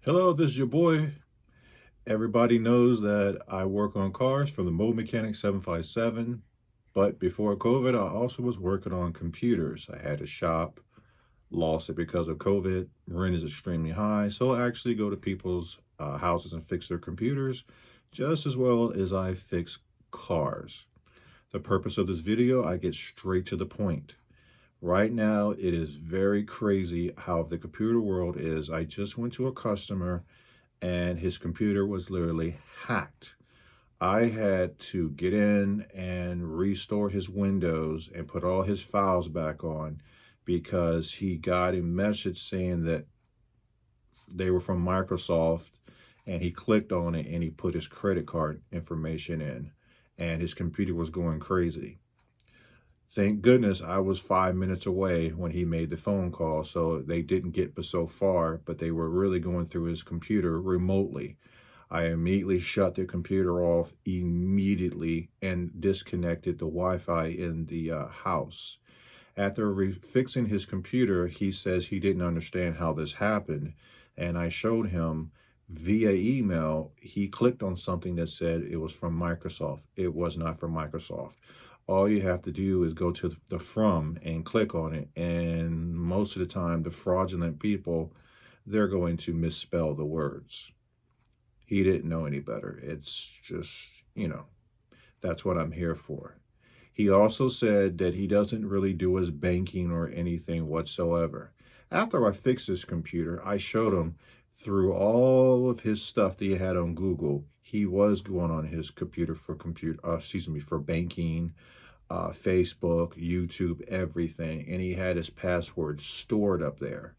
Hello, this is your boy. Everybody knows that I work on cars from the Mechanic 757, but before COVID, I also was working on computers. I had a shop, lost it because of COVID. Rent is extremely high, so I actually go to people's houses and fix their computers, just as well as I fix cars. The purpose of this video, I get straight to the point. Right now, it is very crazy how the computer world is. I just went to a customer and his computer was literally hacked. I had to get in and restore his Windows and put all his files back on because he got a message saying that they were from Microsoft, and he clicked on it and he put his credit card information in and his computer was going crazy. Thank goodness I was 5 minutes away when he made the phone call, so they didn't get but so far, but they were really going through his computer remotely. I immediately shut the computer off immediately and disconnected the Wi-Fi in the house. After fixing his computer, he says he didn't understand how this happened, and I showed him via email. He clicked on something that said it was from Microsoft. It was not from Microsoft. All you have to do is go to the from and click on it, and most of the time the fraudulent people, they're going to misspell the words. He didn't know any better. It's just, that's what I'm here for. He also said that he doesn't really do his banking or anything whatsoever. After I fixed his computer, I showed him through all of his stuff that he had on Google. He was going on his computer for for banking, Facebook, YouTube, everything, and he had his password stored up there.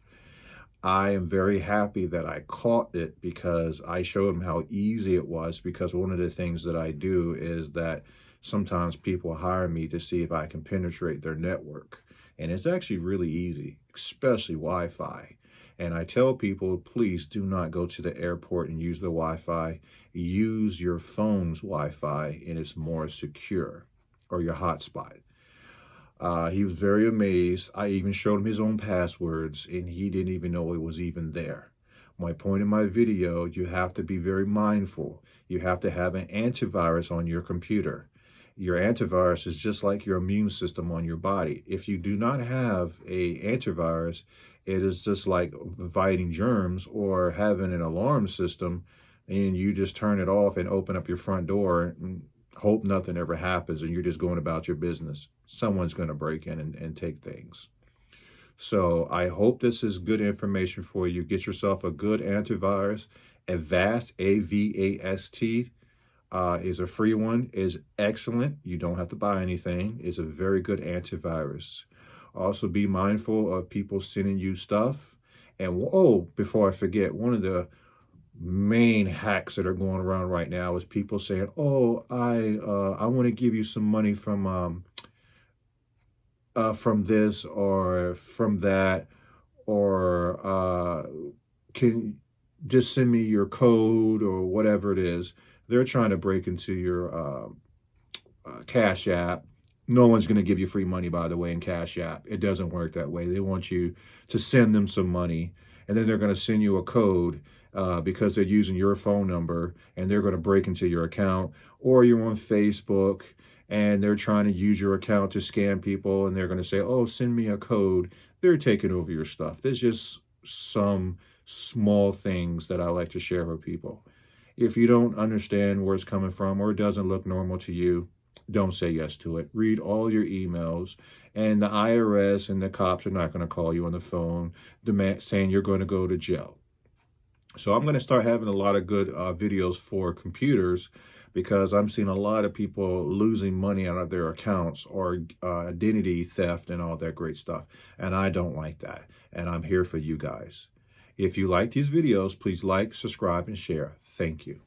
I am very happy that I caught it because I showed him how easy it was, because one of the things that I do is that sometimes people hire me to see if I can penetrate their network. And it's actually really easy, especially Wi-Fi. And I tell people, please do not go to the airport and use the Wi-Fi. Use your phone's Wi-Fi, and it's more secure, or your hotspot. He was very amazed. I even showed him his own passwords, and he didn't even know it was even there. My point in my video, you have to be very mindful. You have to have an antivirus on your computer. Your antivirus is just like your immune system on your body. If you do not have an antivirus, it is just like fighting germs or having an alarm system, and you just turn it off and open up your front door and hope nothing ever happens, and you're just going about your business. Someone's going to break in and take things. So I hope this is good information for you. Get yourself a good antivirus. Avast, A-V-A-S-T, is a free one, is excellent. You don't have to buy anything. It's a very good antivirus. Also be mindful of people sending you stuff. And before I forget, one of the main hacks that are going around right now is people saying, oh, I want to give you some money from this or from that, or can just send me your code or whatever it is. They're trying to break into your Cash App. No one's going to give you free money, by the way, in Cash App. It doesn't work that way. They want you to send them some money, and then they're going to send you a code because they're using your phone number, and they're going to break into your account. Or you're on Facebook, and they're trying to use your account to scam people, and they're going to say, oh, send me a code. They're taking over your stuff. There's just some small things that I like to share with people. If you don't understand where it's coming from, or it doesn't look normal to you, don't say yes to it. Read all your emails, and the IRS and the cops are not going to call you on the phone saying you're going to go to jail. So I'm going to start having a lot of good videos for computers, because I'm seeing a lot of people losing money out of their accounts, or identity theft and all that great stuff. And I don't like that. And I'm here for you guys. If you like these videos, please like, subscribe, and share. Thank you.